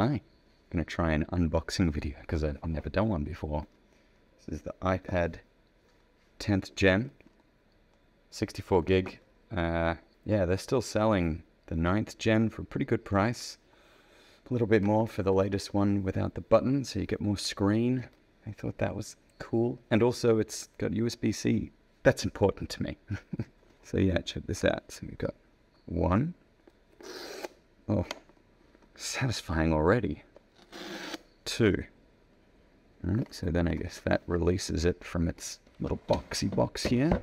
Hi, I'm going to try an unboxing video because I've never done one before. This is the iPad 10th Gen, 64 gig. Yeah, they're still selling the 9th Gen for a pretty good price. A little bit more for the latest one without the button, so you get more screen. I thought that was cool. And also it's got USB-C. That's important to me. So yeah, check this out. So we've got one. Oh, satisfying already. Two. All right, so then I guess that releases it from its little boxy box here.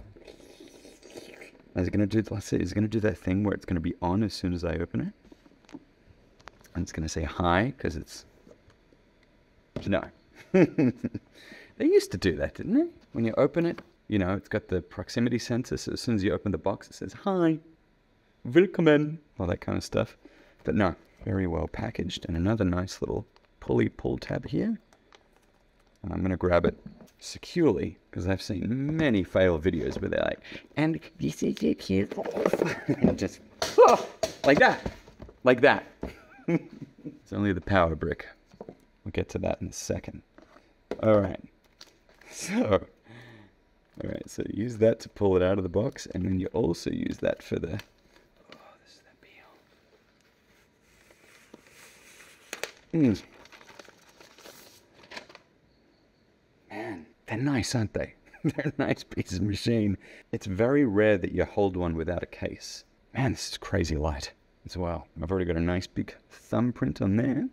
Is it going to do, let's see, is it going to do that thing where it's going to be on as soon as I open it? And it's going to say hi, because it's... No. They used to do that, didn't they? When you open it, you know, it's got the proximity sensor, so as soon as you open the box, it says, hi, willkommen, all that kind of stuff. But no, very well packaged. And another nice little pulley pull tab here. And I'm going to grab it securely, because I've seen many fail videos where they're like, and this is it here. And just, oh, like that. Like that. It's only the power brick. We'll get to that in a second. All right. So use that to pull it out of the box, and then you also use that for the... Oh, this is that peel. Man, they're nice, aren't they? They're a nice piece of machine. It's very rare that you hold one without a case. Man, this is crazy light as well. I've already got a nice big thumbprint on there.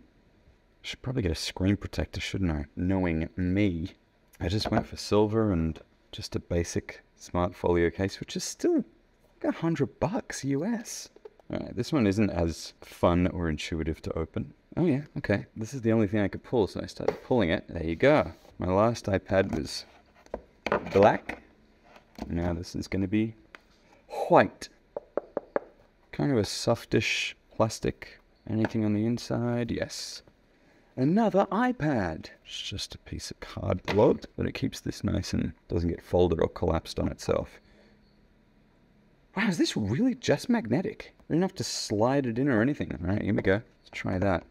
Should probably get a screen protector, shouldn't I? Knowing me. I just went for silver and just a basic smart folio case, which is still like $100 US. Alright, this one isn't as fun or intuitive to open. Oh yeah, okay. This is the only thing I could pull, so I started pulling it. There you go. My last iPad was black. Now this is going to be white. Kind of a softish plastic. Anything on the inside? Yes. Another iPad. It's just a piece of cardboard, but it keeps this nice and doesn't get folded or collapsed on itself. Wow, is this really just magnetic? I didn't have to slide it in or anything. All right, here we go. Let's try that.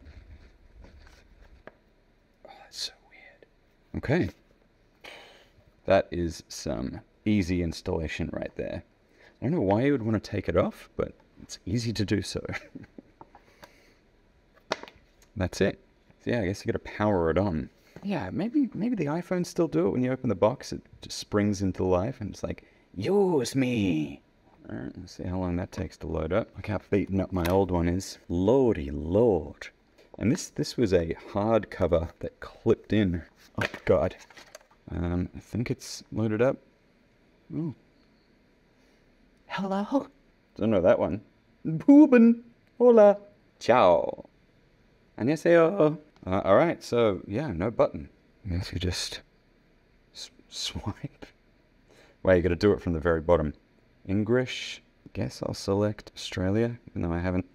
Oh, that's so weird. Okay. That is some easy installation right there. I don't know why you would want to take it off, but it's easy to do so. That's it. Yeah, I guess you got to power it on. Yeah, maybe the iPhones still do it. When you open the box, it just springs into life, and it's like, use me. All right, let's see how long that takes to load up. Look how beaten up my old one is. Lordy Lord. And this was a hardcover that clipped in. Oh, God. I think it's loaded up. Ooh. Hello? Don't know that one. Booben. Hola. Ciao. Annyeonghaseyo. All right, so yeah, no button. I guess you just swipe. Well, you got to do it from the very bottom. English. Guess I'll select Australia, even though I haven't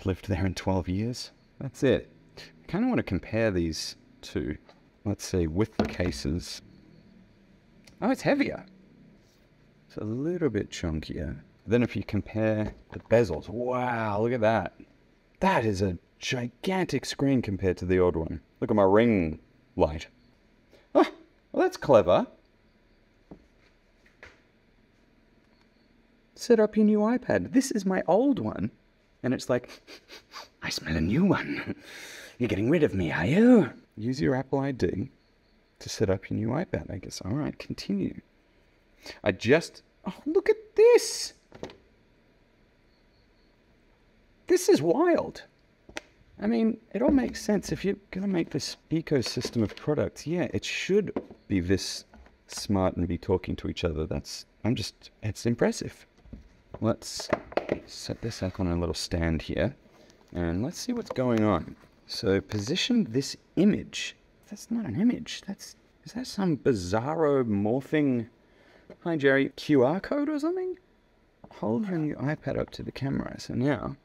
lived there in 12 years. That's it. I kind of want to compare these two. Let's see, with the cases. Oh, it's heavier. It's a little bit chunkier. Then if you compare the bezels, wow, look at that. That is a gigantic screen compared to the old one. Look at my ring light. Oh, well, that's clever. Set up your new iPad. This is my old one. And it's like, I smell a new one. You're getting rid of me, are you? Use your Apple ID to set up your new iPad, I guess. All right, continue. Oh, look at this. This is wild. I mean, it all makes sense. If you're going to make this ecosystem of products, yeah, it should be this smart and be talking to each other. It's impressive. Let's set this up on a little stand here, and let's see what's going on. So position this image. That's not an image. Is that some bizarro morphing, hi Jerry, QR code or something? Hold your new iPad up to the camera. So now,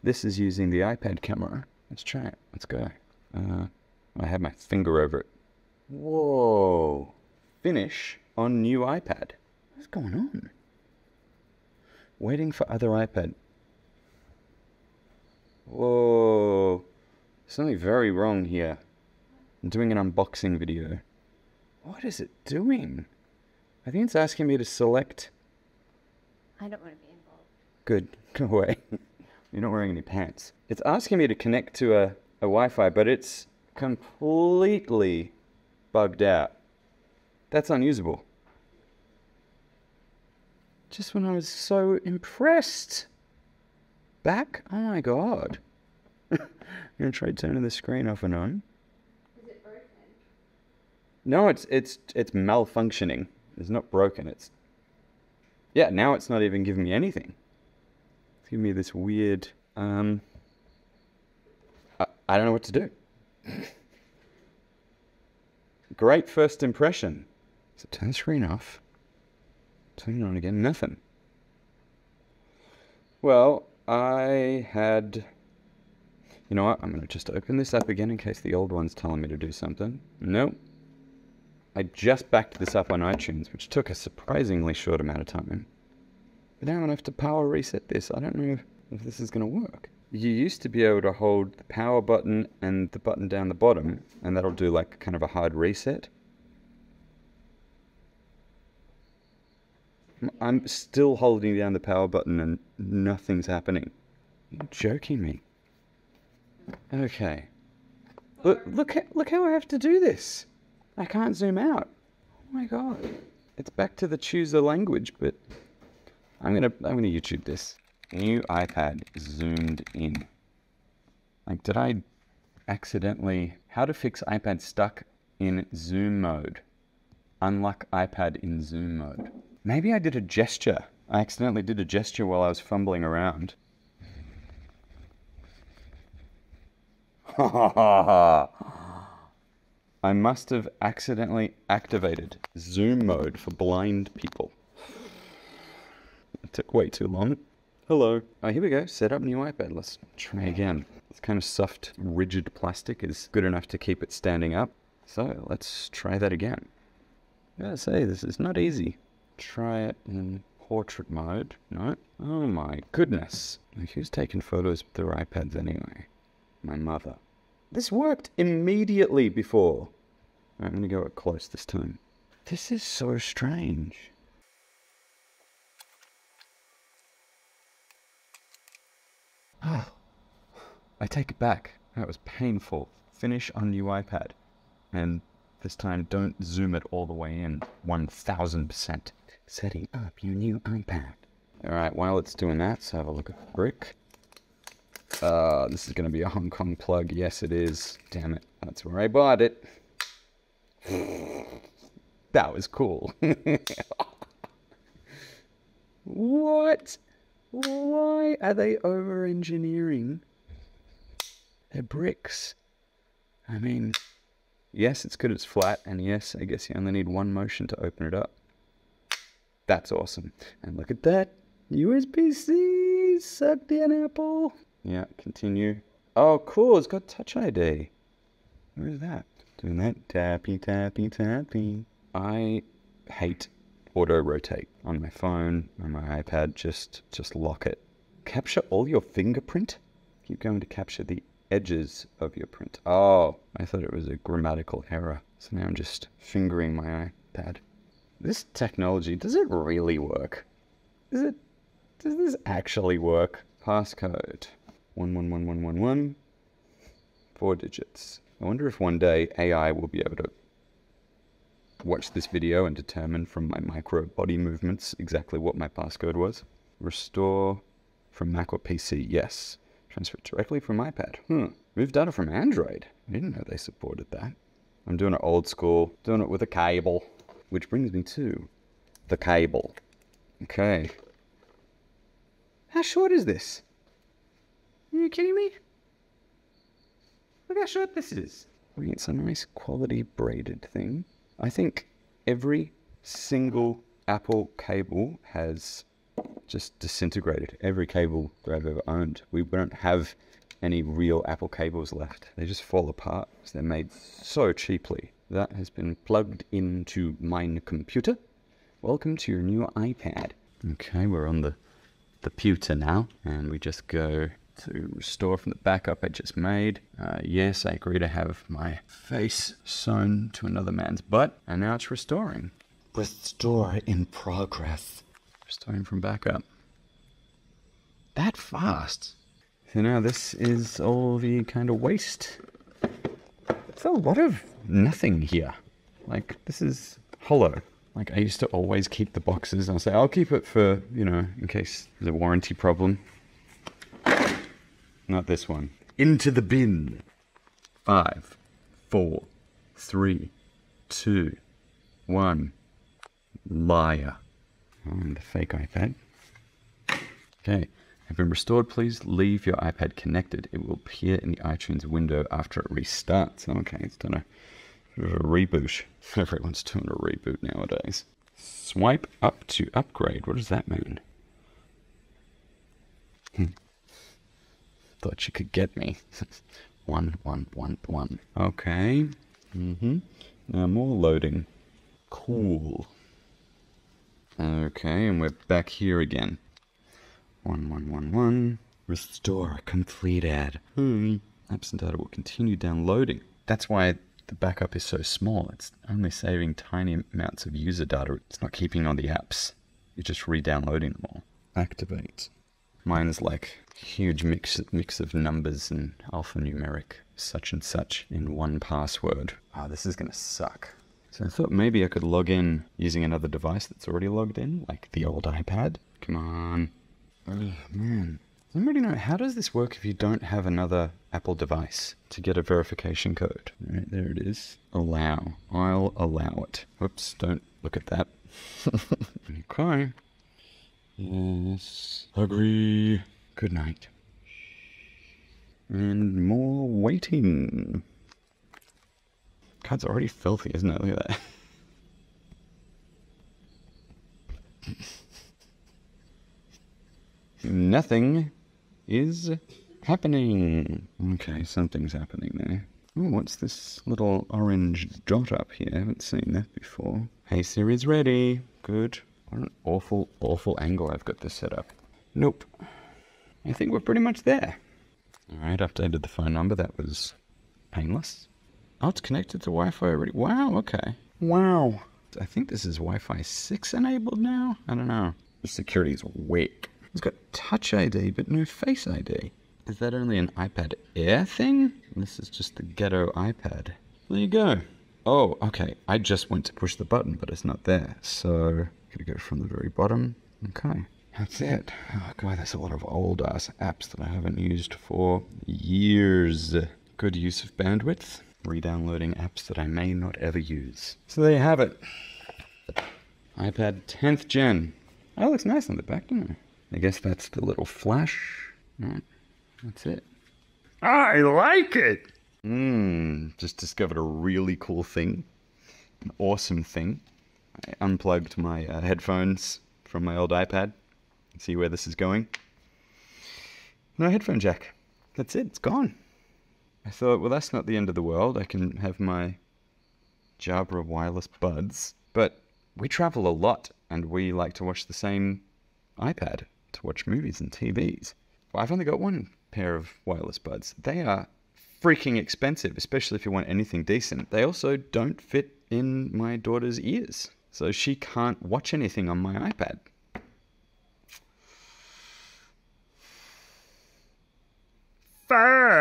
this is using the iPad camera. Let's try it. Let's go. I have my finger over it. Whoa. Finish on new iPad. What's going on? Waiting for other iPad. Whoa. something very wrong here. I'm doing an unboxing video. What is it doing? I think it's asking me to select... I don't want to be involved. Good, go away. You're not wearing any pants. It's asking me to connect to a Wi-Fi, but it's completely bugged out. That's unusable. Just when I was so impressed. Back? Oh my god. I'm gonna try turning the screen off and on. Is it broken? No, it's malfunctioning. It's not broken. It's... Yeah, now it's not even giving me anything. It's giving me this weird... I don't know what to do. Great first impression. So turn the screen off. Turn it on again. Nothing. Well, I had... You know what? I'm going to just open this up again in case the old one's telling me to do something. Nope. I just backed this up on iTunes, which took a surprisingly short amount of time. But now I'm going to have to power reset this. I don't know if this is going to work. You used to be able to hold the power button and the button down the bottom, and that'll do like kind of a hard reset. I'm still holding down the power button and nothing's happening. You're joking me. Okay. Look how I have to do this. I can't zoom out. Oh my god. It's back to the choose a language, but I'm gonna YouTube this. New iPad zoomed in. Like, did I accidentally... How to fix iPad stuck in zoom mode. Unlock iPad in zoom mode. Maybe I did a gesture. I accidentally did a gesture while I was fumbling around. I must have accidentally activated zoom mode for blind people. It took way too long. Hello. Oh, here we go. Set up new iPad. Let's try again. This kind of soft, rigid plastic is good enough to keep it standing up. So let's try that again. I gotta say, this is not easy. Try it in portrait mode. No. Oh my goodness. Like, who's taking photos with their iPads anyway? My mother. This worked immediately before. I'm gonna go up close this time. This is so strange. Oh, I take it back. That was painful. Finish on new iPad. And this time don't zoom it all the way in. 1000%. Setting up your new iPad. Alright, while it's doing that, let's have a look at the brick. This is going to be a Hong Kong plug. Yes, it is. Damn it. That's where I bought it. That was cool. What? Why are they over-engineering their bricks? I mean, yes, it's good it's flat, and yes, I guess you only need one motion to open it up. That's awesome. And look at that. USB-C, sucked in Apple. Yeah, continue. Oh, cool, it's got Touch ID. Where is that? Doing that tappy, tappy, tappy. I hate auto-rotate on my phone, on my iPad. Just lock it. Capture all your fingerprint? Keep going to capture the edges of your print. Oh, I thought it was a grammatical error. So now I'm just fingering my iPad. This technology, does it really work? Does this actually work? Passcode. 111111. 4 digits. I wonder if one day AI will be able to watch this video and determine from my micro body movements exactly what my passcode was. Restore from Mac or PC, yes. Transfer it directly from iPad. Move data from Android. I didn't know they supported that. I'm doing it old school, doing it with a cable. Which brings me to the cable. Okay. How short is this? Are you kidding me? Look how short this is. It's a nice quality braided thing. I think every single Apple cable has just disintegrated. Every cable that I've ever owned. We don't have any real Apple cables left. They just fall apart because they're made so cheaply. That has been plugged into my computer. Welcome to your new iPad. Okay, we're on the pewter now, and we just go to restore from the backup I just made. Yes, I agree to have my face sewn to another man's butt, and now it's restoring. Restore in progress. Restoring from backup. That fast. So now this is all the kind of waste. It's a lot of nothing here. Like, this is hollow. Like, I used to always keep the boxes. I'll say, I'll keep it for, you know, in case there's a warranty problem. Not this one. Into the bin. 5, 4, 3, 2, 1. Liar. Oh, and the fake iPad. Okay. Have been restored. Please leave your iPad connected. It will appear in the iTunes window after it restarts. Okay, it's done a reboot. Everyone's doing a reboot nowadays. Swipe up to upgrade. What does that mean? Thought you could get me. 1, 1, 1, 1. Okay. Now more loading. Cool. Okay, and we're back here again. 1, 1, 1, 1. Restore completed. Apps and data will continue downloading. That's why the backup is so small. It's only saving tiny amounts of user data. It's not keeping on the apps. You're just re-downloading them all. Activate. Mine is like a huge mix of numbers and alphanumeric such and such in one password. Oh, this is gonna suck. So I thought maybe I could log in using another device that's already logged in, like the old iPad. Come on. Oh, man. Does anybody know, how does this work if you don't have another Apple device to get a verification code? All right, there it is. Allow. I'll allow it. Whoops, don't look at that. Okay. Yes. Agree. Good night. And more waiting. Card's already filthy, isn't it? Look at that. Nothing is happening. Okay, something's happening there. Oh, what's this little orange dot up here? I haven't seen that before. Hey Siri's ready. Good. What an awful, awful angle I've got this set up. Nope. I think we're pretty much there. Alright, updated the phone number. That was painless. Oh, it's connected to Wi-Fi already. Wow, okay. Wow. I think this is Wi-Fi 6 enabled now? I don't know. The security is weak. It's got Touch ID, but no Face ID. Is that only an iPad Air thing? This is just the ghetto iPad. There you go. Oh, okay. I just went to push the button, but it's not there. So, gotta go from the very bottom. Okay. That's it. Oh, God, there's a lot of old-ass apps that I haven't used for years. Good use of bandwidth. Re-downloading apps that I may not ever use. So there you have it. iPad 10th gen. Oh, it looks nice on the back, doesn't it? I guess that's the little flash. Right. That's it. I like it! Just discovered a really cool thing. An awesome thing. I unplugged my headphones from my old iPad. See where this is going. No headphone jack. That's it, it's gone. I thought, well, that's not the end of the world. I can have my Jabra wireless buds. But we travel a lot, and we like to watch the same iPad to watch movies and TVs. Well, I've only got one pair of wireless buds. They are freaking expensive, especially if you want anything decent. They also don't fit in my daughter's ears, so she can't watch anything on my iPad. Fair.